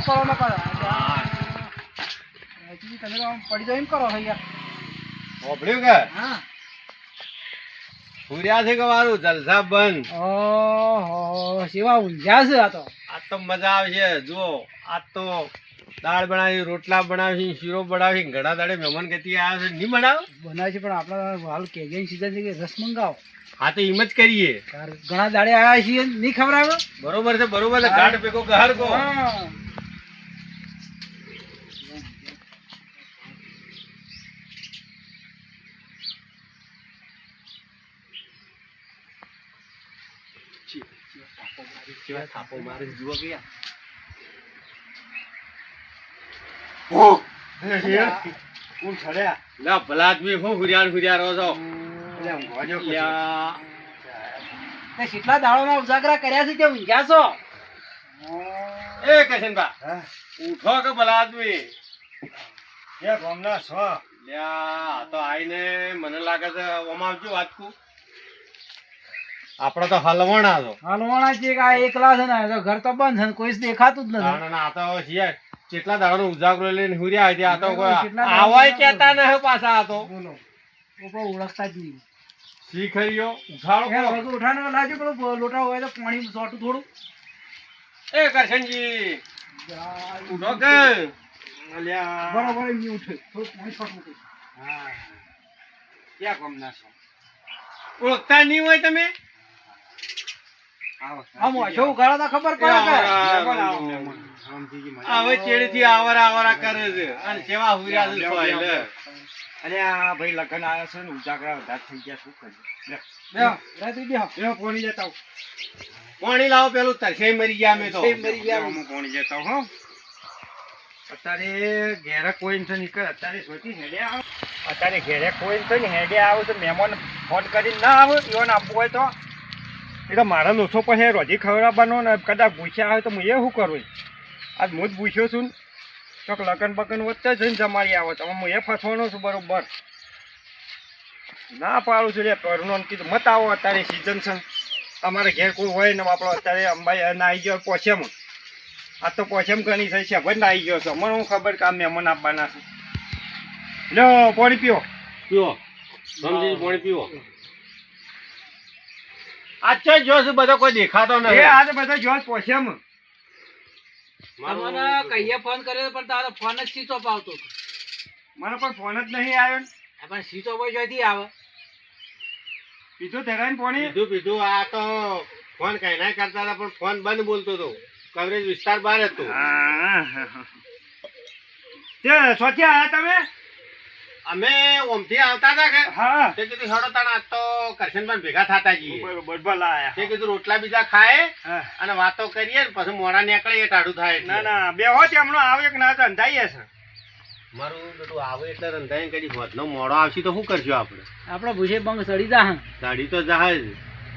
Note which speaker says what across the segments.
Speaker 1: કરો ને કરો તમે તો આમ પડી જાય એમ કરો છો યાર
Speaker 2: ઓભળ્યું કે
Speaker 1: હા
Speaker 2: સૂર્યા છે કે વારું જલસા બંધ
Speaker 1: ઓહો સેવા ઊંઝ્યા છે
Speaker 2: આ તો મજા આવશે જુઓ આ તો દાળ બનાવી રોટલા બનાવી શીરો બનાવી ઘણા દાડે મહેમાન ગતિ આવ્યા છે નહીં બનાવ
Speaker 1: બનાવે છે પણ આપણે હાલ કેજન સીઝન છે કે રસ મંગાવો
Speaker 2: હા તો એમ જ કરીએ
Speaker 1: ઘણા દાડે આવ્યા છીએ નહીં ખબર આવે
Speaker 2: બરોબર છે ગાઢ ભેગો ગહર કો થાપો મારે જુઓ કે
Speaker 3: કોણ છડ્યા
Speaker 2: લા ભલા આદમી હું હુરિયાર રહો છો
Speaker 1: તે કેટલા દાડોના ઉજાગરા કર્યા છે તે ઊંઝ્યા છો
Speaker 2: એ કશનભા ઉઠો કે ભલા આદમી
Speaker 3: એ ગામના છો
Speaker 2: લ્યા તો આઈને મને લાગે છે ઓમાં આવજો વાતકું આપડે તો હલવાણા છો
Speaker 1: હલવાણા છે કે આ એકલા છે ને ઘર તો બંધ છે કોઈ દેખાતું જ નથી
Speaker 2: આ તો છીએ કેટલા દાડાનો ઉજાગરો લઈને હુર્યા હોય આ તો આવાય કેતા ન પાછા આ તો
Speaker 1: બોલો ઓળખતા જ નહીં
Speaker 2: શી ખરીયો ઉઠાડો
Speaker 1: ઉઠાને લાજો પેલો લોટા હોય તો પાણી સોટું થોડું
Speaker 2: એ કરશનજી ઉઠો કે
Speaker 1: બરાબર નહીં ઉઠે થોડું પાણી સોટું
Speaker 3: હા ક્યાં ગામના છો
Speaker 2: ઓળખતા નહીં હોય તમે
Speaker 1: આમ જો ઉઘાડો તો ખબર પડે
Speaker 2: હવે ચેડીથી આવરા કરે છે અને સેવા હુર્યા છે સોય
Speaker 3: અરે આ ભાઈ લગન આવ્યા છે ને ઉજાગરા વધારે થઈ ગયા શું કરીએ પોણી જતા
Speaker 2: પાણી લાવો પેલું તરસે મરી ગયા અમે તો
Speaker 3: પોણી જતા હો અત્યારે ઘેરે કોઈ નથી નીકળે અત્યારે સોચી હેડે આવો અત્યારે ઘેરે કોઈ નથી ને હેડે આવો તો મહેમાન ફોન કરીને ના આવે ઈવન આપવું હોય તો એ તો મારા લોસો પછી રોજી ખવડાવવાનો ને કદાચ પૂછ્યા હોય તો હું એ શું કરું આજ હું જ પૂછ્યો છું ચોક લગન બગન વચ્ચે જઈને જમાડી આવો તો હું એ ફસવાનો છું બરોબર ના પાડું છું રે પરનો કીધું મત આવો અત્યારે સિઝન છે અમારે ઘેર કોઈ હોય ને આપણો અત્યારે અંબાઈ ના આવી ગયો પોછેમાં આ તો પોછેમ ઘણી થઈ છે ભાઈ ના આવી ગયો છો મને હું ખબર કે આ મહેમાન આપવાના છે લો પાણી પીવો
Speaker 2: સમજી પાણી પીવો આજ જો છે બધો કોઈ દેખાતો નથી
Speaker 3: એ આજે બધા જો પોછેમ
Speaker 1: મને કહીએ ફોન કર્યો પણ તારો ફોન જ સ્વિચ ઓફ આવતો
Speaker 3: મને પણ ફોન જ નહીં આવ્યો ને
Speaker 1: પણ સ્વિચ ઓફ જોઈતી આવે
Speaker 3: પીધું ધરાઈને પાણી
Speaker 2: પીધું આ તો ફોન કઈ ના કરતા હતા પણ ફોન બંધ બોલતો હતો કવરેજ વિસ્તાર બહાર હતો
Speaker 3: તે સોચી આવ્યા તમે
Speaker 2: અમે ઓમથી આવતા હતા કે
Speaker 3: હા
Speaker 2: તે કીધું હેડો તાણા આજ તો કરશનભાઈ ભેગા થતા જઈએ
Speaker 3: બરોબર ભલા આયા
Speaker 2: તે કીધું રોટલા બીજા ખાય
Speaker 3: હા
Speaker 2: અને વાતો કરીએ ને પછી મોડા નીકળે એ ટાઢું થાય
Speaker 3: ના ના બે હો તેમનો આવે કે ના રંધાઈએ છે
Speaker 2: મારું બેટું આવે એટલે રંધાઈ કરી હોતનો મોડો આવશે તો શું કરશું આપણે
Speaker 1: ભૂસે બંગ સડી જા
Speaker 2: સાડી તો જહાજ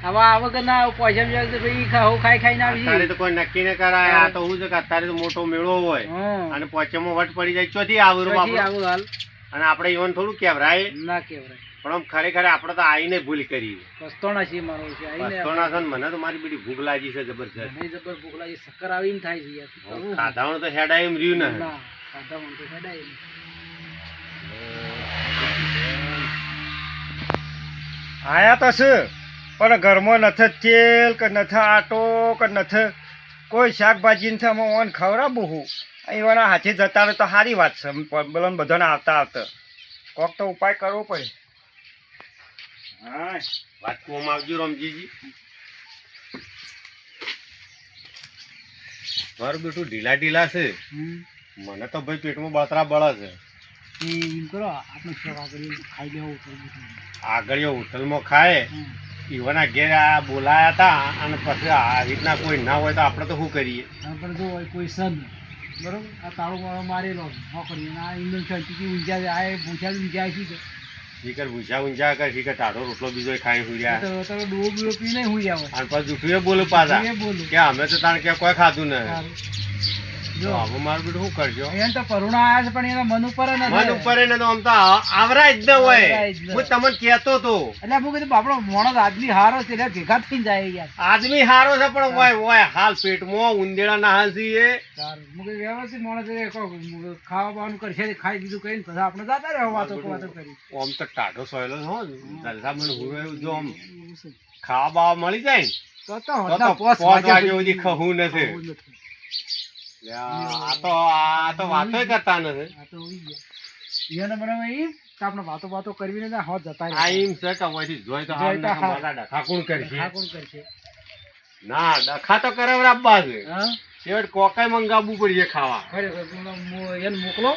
Speaker 1: હવે આ વગર ના પૈસા જાય તો ભાઈ ખાઈ ના
Speaker 2: અત્યારે તો કોઈ નક્કી ને કરાય આ તો શું છે કે અત્યારે તો મોટો મેળો હોય અને પોચેમાં વટ પડી જાય ચોથી આવરું
Speaker 1: આવું હાલ
Speaker 2: અને આપણે ઈવન થોડું કેવરાય
Speaker 1: ના કેવરાય
Speaker 2: પણ આમ ખરેખર આપણે તો આઈને ભૂલ કરી
Speaker 1: પસ્તોણા છે મારો છે
Speaker 2: પસ્તોણા છે મને તો મારી બધી ભૂખ લાગી છે જબરજસ્ત
Speaker 1: જબર ભૂખ લાગી શક્કર આવીને થાય છે યાર
Speaker 2: ખાધાવાનું તો હેડા એમ રહ્યું ને
Speaker 1: ખાધાવાનું તો હેડાય
Speaker 3: આયા તો છે પણ ઘરમાં નથી તેલ કે નથી આટો કે નથી કોઈ શાકભાજી નથી અમે ઓન ખવડાવું હું એવાના હાથે જતા રહે તો સારી વાત છે બોલો બધાને આવતા કોક તો ઉપાય કરવો પડે હા
Speaker 2: વાત કોમ આવજો રમજીજી મારું બેટું ઢીલા છે મને તો ભાઈ પેટમાં બતરા બળે છે
Speaker 1: એમ કરો આપણે સેવા કરી ખાઈ લેવું
Speaker 2: આગળ હોટલમાં ખાય ઈવન આ ઘેર આ બોલાયા હતા અને પછી આ રીતના કોઈ ના હોય તો આપણે તો શું કરીએ
Speaker 1: જો હોય કોઈ સન બરોબર આ તાળું મારો મારેલો નોકરી આ ઇન્દન શાંતિથી ઊંઝા આ ભૂસા ઊંઝા શું છે
Speaker 2: શીકર ભૂસા ઊંઝા કર શીકર ટાઢો રોટલો બીજો ખાઈ હુર્યા
Speaker 1: તો ડોબ પી નહીં હુઈ આવે
Speaker 2: અને પછી જૂઠું બોલું પાછા કે અમે તો તાણ કે કોઈ ખાધું નહીં તો હવે મારું બેટું શું કરજો
Speaker 1: એને તો પરુણા આયા છે પણ એના મન ઉપર ને
Speaker 2: મન ઉપર એને તો આમ તો આવરાય જ ન હોય
Speaker 1: આવરાય જ ન.
Speaker 2: હું તમને કહેતો તો
Speaker 1: એટલે હું કીધું આપણો માણસ આદમી હારો છે એટલે ભેગા થઈને જાય યાર.
Speaker 2: આદમી હારો છે પણ હોય હાલ પેટમાં ઉંદેડા ના હાલસી એ
Speaker 1: સારું. હું કીધું વ્યવસ્થિત માણસ છે, કોઈ ખાવા બાવાનું કરશે ખાઈ દીધું કઈ પછી આપણે જતા રહે વાતો કરી.
Speaker 2: આમ તો ટાઢો સોયલો હો જલસા મને હું જો આમ ખાવા બાવા મળી જાય ને
Speaker 1: તો
Speaker 2: તો
Speaker 1: હોતા
Speaker 2: પોસ
Speaker 1: પોસ
Speaker 2: વાગે સુધી ખવું નથી
Speaker 1: ખાવું નથી.
Speaker 2: આ તો વાતો કરતા નથી
Speaker 1: આ તો ઉઈ ગયા. એને મને એમ કે આપણે વાતો કરવી ને હોત જતા
Speaker 2: આ એમ છે કે અહીંથી જોઈ તો હાલ ને મારા ડખા કોણ કરશે
Speaker 1: હા કોણ કરશે?
Speaker 2: ના ડખા તો કરાવવા છે
Speaker 1: હા
Speaker 2: છેવટ કોકાઈ મંગાવવું પડશે ખાવા
Speaker 1: ખરેખર એને મોકલો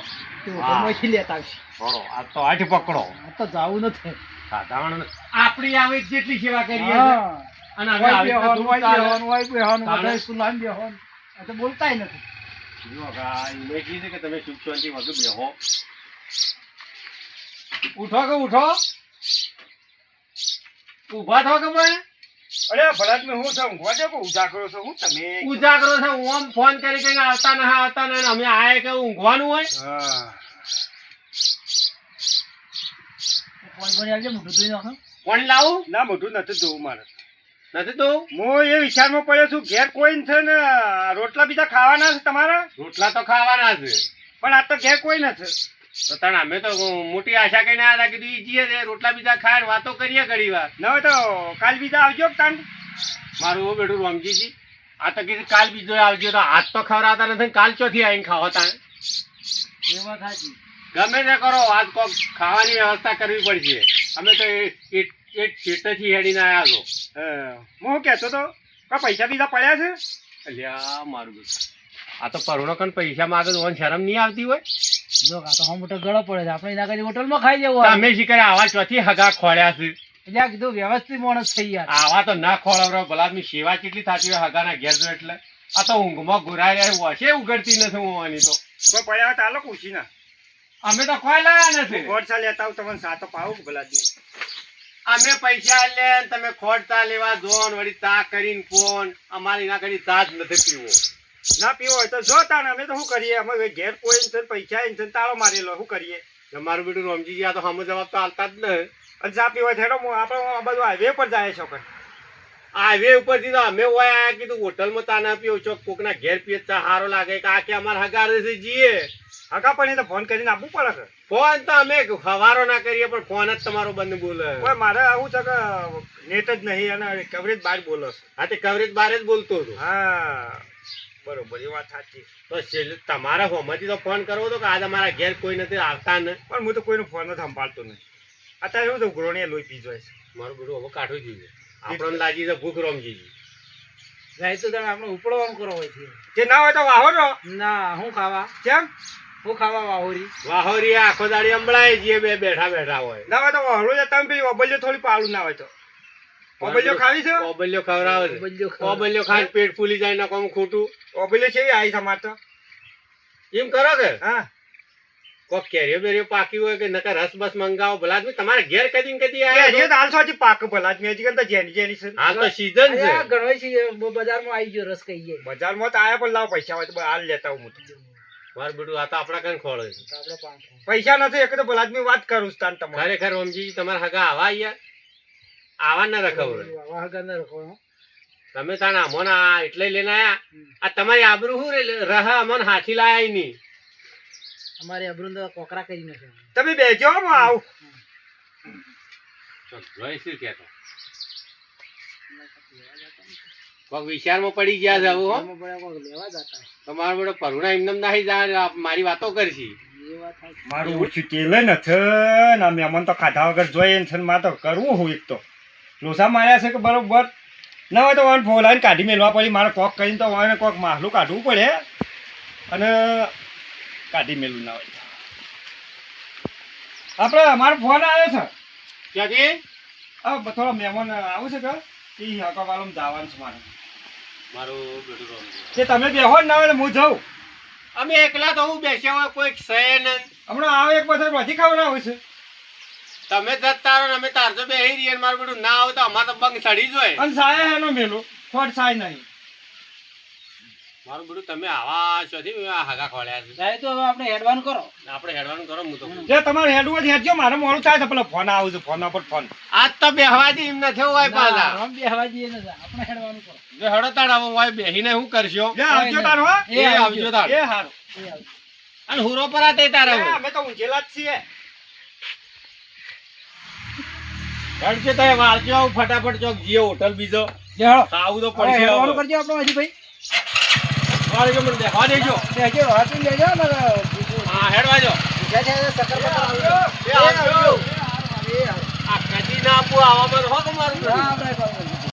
Speaker 1: તો
Speaker 2: હા.
Speaker 1: હોટલમાંથી લેતા આવશે.
Speaker 2: બરો આ તો આઠ પકડો
Speaker 1: આ તો જાવું નથી.
Speaker 2: સાધારણ આપણી આવી જેટલી સેવા કરીએ છે.
Speaker 1: હા.
Speaker 2: અને હવે
Speaker 1: વાઈ
Speaker 2: આવી તો
Speaker 1: બેહવાનું, વાઈ
Speaker 2: ચાલે.
Speaker 1: બેહવાનું, વાઈ બેહવાનું,
Speaker 2: ચાલે.
Speaker 1: બધાય સ્કૂલમાં બેહવાનું. આ તો બોલતાય નથી.
Speaker 2: જો ભાઈ, મેં કીધું કે તમે સુખ શાંતિ વધુ બેહો ઉઠો કે ઉઠો ઊભા થો કે ભાઈ
Speaker 3: અરે ભલાદ મેં હું છું ઊંઘવા દે કે ઉજાગરો છો હું તમે
Speaker 2: ઉજાગરો છે હું આમ ફોન કરી કઈ આવતા ને અમે આયા કે ઊંઘવાનું હોય
Speaker 3: હા
Speaker 1: ફોન કરી આવજે, મોઢું ધોઈ નાખો.
Speaker 2: કોણ લાવું
Speaker 3: ના મોઢું નથી જોવું મારે
Speaker 2: નથી તો
Speaker 3: હું એ વિચારમાં પડ્યો છું ઘેર કોઈ છે ને રોટલા બીજા ખાવાના છે તમારા
Speaker 2: રોટલા તો ખાવાના છે
Speaker 3: પણ આ તો ઘેર કોઈ નથી
Speaker 2: તો તને અમે તો મોટી આશા કઈને આવ્યા હતા કીધું ઈ જઈએ છે રોટલા બીજા ખાય ને વાતો કરીએ ઘડી વાર
Speaker 3: ના હોય તો કાલ બીજા આવજો તાન
Speaker 2: મારું બેટું રમજીજી આ તો કીધું કાલ બીજો આવજો તો હાથ તો ખવડાવતા નથી ને કાલ ચોથી આવીને ખાવા તાણે
Speaker 1: એ વાત સાચી.
Speaker 2: ગમે તે કરો આજ કોક ખાવાની વ્યવસ્થા કરવી પડશે અમે તો એક ક્ષેત્રથી હેડીને આવ્યા છો
Speaker 3: હું શું કહેતો તો કોઈ પૈસા બીજા પડ્યા છે
Speaker 2: અલ્યા મારું બેટું આ તો પરુણો કન પૈસા માગે તો ઓન શરમ નહીં આવતી હોય
Speaker 1: જો આ તો હમ મોટો ગળો પડે છે, આપણે એના કરતા હોટલમાં ખાઈ જવું.
Speaker 2: તમે શીખરે આવા ચોથી હગા ખોળ્યા છે
Speaker 1: એટલે આ કીધું વ્યવસ્થિત માણસ થઈ યાર.
Speaker 2: આવા તો ના ખોળવરો ભલાદમી સેવા કેટલી થતી હોય હગાના ઘેર જો એટલે આ તો ઊંઘમાં ઘુરાઈ રહ્યા હશે ઉગડતી નથી હોવાની તો
Speaker 3: કોઈ પડ્યા હોય તો આલો પૂછી ના
Speaker 2: અમે તો કોઈ લાયા નથી
Speaker 3: ગોળસા લેતા આવું તમને સાતો પાવું કે ભલા
Speaker 2: અમે પૈસા લે ને તમે ખોટતા લેવા જોન વળી ચા કરીને ફોન અમારી ના કરી ચા જ નથી પીવો
Speaker 3: ના પીવો હોય તો જો તાણ અમે તો શું કરીએ અમે ઘેર કોઈ નથી પૈસા નથી તાળો મારેલો શું કરીએ
Speaker 2: મારું બેટું રમજીજી આ તો હમ જવાબ તો આલતા જ નહીં
Speaker 3: અને ચા પીવો થેડો આપણે આ બધું હાઈવે પર જાય છો કઈ
Speaker 2: હાઈવે ઉપરથી તો અમે હોય આયા કીધું હોટલમાં ચા ના પીવો છો કોકના ઘેર પીએ ચા સારો લાગે કે આ કે અમારા હગારે છે જીએ
Speaker 3: હકા પણ એ તો ફોન કરીને આપવું પડે છે
Speaker 2: ફોન તો અમે હવારો ના કરીએ પણ ફોન જ તમારો બંધ બોલે
Speaker 3: કોઈ મારે આવું છે કે નેટ જ નહીં અને કવરેજ બહાર બોલો છે
Speaker 2: હા તે કવરેજ બાર જ બોલતો હતો
Speaker 3: હા બરોબર એ વાત સાચી
Speaker 2: તો તમારા હોમાંથી તો ફોન કરવો હતો કે આજ અમારા ઘેર કોઈ નથી આવતા ને
Speaker 3: પણ હું તો કોઈનો ફોન નથી સંભાળતો નહીં અત્યારે એવું તો ઘોરણીએ લોહી પી જાય છે
Speaker 2: મારું બેટું હવે કાઢું જોઈએ આપણને લાગી છે ભૂખ રમજીજી
Speaker 1: જાય તો તમે આપણે ઉપડવાનું કરો હોય છે.
Speaker 3: જે ના હોય તો વાહો રો
Speaker 1: ના હું ખાવા
Speaker 3: કેમ
Speaker 1: વાહોરી.
Speaker 2: વાહોરી આખો દાડી અંબળાય જે બે બેઠા બેઠા હોય
Speaker 3: ના હોય તો વાહડું જતા પેલી ઓબલ્યો થોડી પાલું ના હોય તો ઓબલ્યો ખાવી છે
Speaker 2: ઓબલ્યો ખવડાવે છે ઓબલ્યો ખાઈને પેટ ફૂલી જાય ના કોમ ખોટું
Speaker 3: ઓબલ્યો છે આવી છે મારે તો
Speaker 2: એમ કરો કે
Speaker 3: હા
Speaker 2: કોક કેરીઓ બેરીઓ પાકી હોય કે નકર રસ બસ મંગાવો ભલા આદમી તમારે ઘેર કદી ને કદી
Speaker 3: હજી
Speaker 2: આવ્યા
Speaker 3: તો હાલ હજી પાક ભલા જ મેં હજી તો જેની જેની છે
Speaker 2: હા તો સીઝન છે
Speaker 1: અરે ઘણો છે બજારમાં આવી ગયો રસ કહીએ
Speaker 3: બજારમાં તો આયા પણ લાવ પૈસા હોય તો હાલ લેતા હું તો
Speaker 2: મારું બેટું આ તો આપણા કઈ ખોળે છે
Speaker 1: તો આપણે પાંચ
Speaker 3: પૈસા નથી એક તો ભલા આદમી વાત કરું તાન તમારે
Speaker 2: ખરેખર રમજી તમારા હગા આવા યાર આવા ના રખવડે
Speaker 1: વાહગર ન રાખો.
Speaker 2: તમે તાણા અમોના એટલે લઈને આયા આ તમારી આબરૂ શું રહ અમોન હાથી લાયા નહીં
Speaker 1: અમારે અબરુન તો કોકરા કરી નાખ્યા.
Speaker 3: તમે બેજો હું આવું
Speaker 2: જોઈશું કેતો કોક વિચારમાં પડી ગયા છે આવું હો
Speaker 1: આમાં પડ્યા કોક લેવા જતા.
Speaker 2: તમારો બેટો પરુણા એમને નહીં જાય મારી વાતો કરશી
Speaker 1: એ વાત સાચી.
Speaker 3: મારું ઓછું તેલ નથી ને મહેમાન તો ખાધા વગર જોઈએ ને મારે તો કરવું હોય એક તો લોસા માર્યા છે કે બરોબર ના હોય તો વાન ફોલાઈને કાઢી મેળવા પડી મારે કોક કરીને તો વાને કોક માહલું કાઢવું પડે અને કાઢી મેળવું ના હોય આપણે અમારો ફોન આવ્યો છે
Speaker 2: ક્યાંથી
Speaker 3: આ થોડા મહેમાન આવું છે કે એ હકાવાળું જવાનું છે મારે
Speaker 2: મારું બેટું રમજી
Speaker 3: કે તમે બેહો જ ના હોય હું જાઉં
Speaker 2: અમે એકલા તો હું બેસ્યા હોય કોઈ છે નહીં
Speaker 3: હમણાં આવે એક પછી વધી ખાવાના હોય છે
Speaker 2: તમે જતા રહો ને અમે તારજો બેહી રહીએ ને મારું બેટું ના આવે તો અમારે તો બંગ સડી જ હોય
Speaker 3: અને સાયા એનો મેલું ખોટ સાય નહીં
Speaker 2: મારું બધું તમે આવા ચોથી હાગા ખોળ્યા છે
Speaker 1: જાય તો હવે આપણે હેડવાનું કરો.
Speaker 2: આપણે હેડવાનું કરો હું તો
Speaker 3: જે તમારે હેડવું હોય હેડજો, મારે મોડું થાય છે પેલો ફોન આવે છે, ફોન પર ફોન.
Speaker 2: આજ તો બેહવા દી એમ નથી હોય
Speaker 1: ના,
Speaker 2: પાછા
Speaker 1: આમ બેહવા જઈએ ને આપણે હેડવાનું કરો.
Speaker 2: જો હેડો તાણ આવો હોય બેહીને શું કરશો
Speaker 3: લે આવજો તાર હો.
Speaker 2: એ આવજો તાણ
Speaker 3: એ હારું.
Speaker 1: એ આવજો.
Speaker 2: અને હુરો પર આ તે તારે
Speaker 3: એ અમે તો ઊંઘેલા જ છીએ.
Speaker 2: હેડજો તો વાળજો આવું ફટાફટ ચોક જીઓ હોટલ બીજો
Speaker 1: લે હેડો.
Speaker 2: ખાવું તો
Speaker 1: હવે
Speaker 2: પડશે
Speaker 1: હેડવાનું
Speaker 2: હવે.
Speaker 1: કરજો આપણે હજી ભાઈ.
Speaker 2: વાળજો મને બેહવા દેજો
Speaker 1: લેજો, હાથી લેજો ને
Speaker 2: હા હેડવાજો
Speaker 1: બીજા છે સકર બકર આવજો.
Speaker 2: એ આવજો
Speaker 1: એ હારું.
Speaker 2: આ કદી ના આપું આવામાં હો કે મારું
Speaker 1: હા, આપણે કરવું.